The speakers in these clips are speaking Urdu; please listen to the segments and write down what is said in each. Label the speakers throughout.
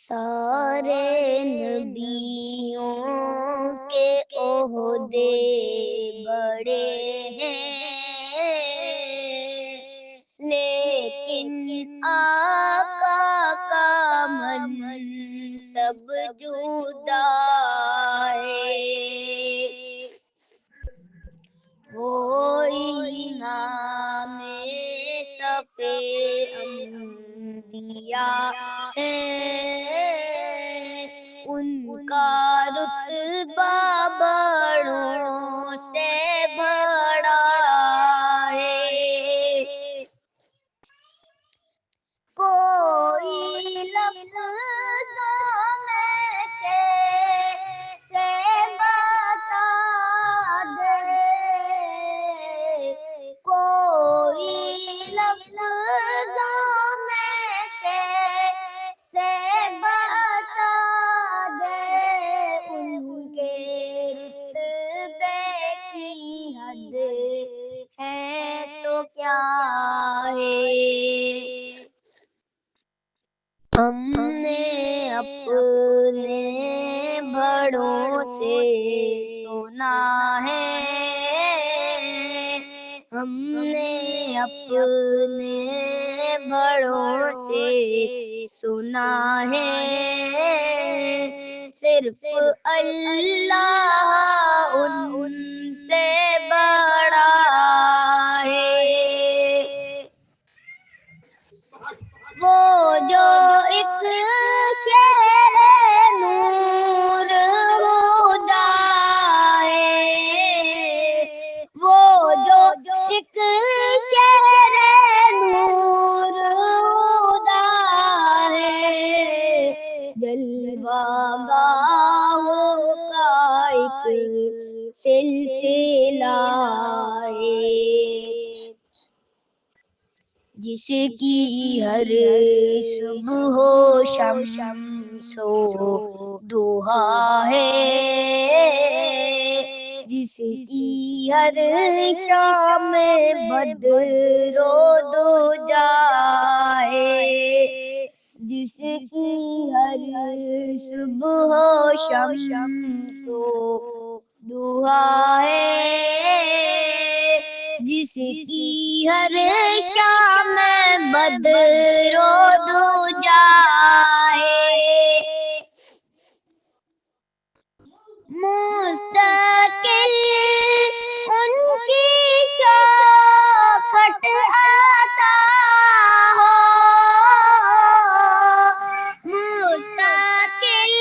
Speaker 1: سارے نبیوں کے عہدے بڑے ہیں، لیکن آقا کا منصب جدا ہے۔ وہی نام صفِ انبیاء ہے، ان کا رتبہ بڑوں سے بڑا ہے۔ کوئی لفظوں میں کیسے بتا دے، کوئی لفظوں میں کیسے بتا دے، ان کے رتبے کی حد ہے تو کیا ہے۔ ہم نے اپنے بڑوں سے سنا ہے، ہم نے اپنے بڑوں سے سنا ہے، صرف اللہ ان سے بڑا ہے۔ وہ جو ایک شہر نور ہدا ہے، وہ جو ایک شہر نور ہدا ہے، جلوہ گاہوں کا ایک سلسلہ ہے، جس کی ہر صبح و شمس و ضحیٰ ہے، جس کی ہر شام بدر و دجا ہے، جس کی ہر صبح و شمس و ضحیٰ ہے، جس کی ہر شام بدر و دجا ہے، مستقل ان کی چوکھٹ آتا ہو، مستقل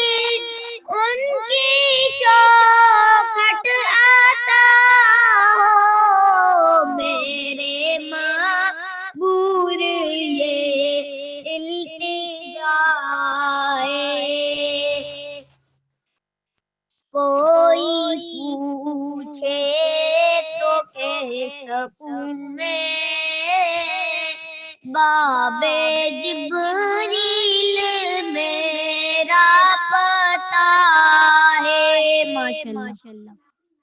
Speaker 1: ان کی چوکھٹ آتا ہو، میرے معبود یہ التجا ہے۔ کوئی پوچھے تو کہہ سکوں میں باب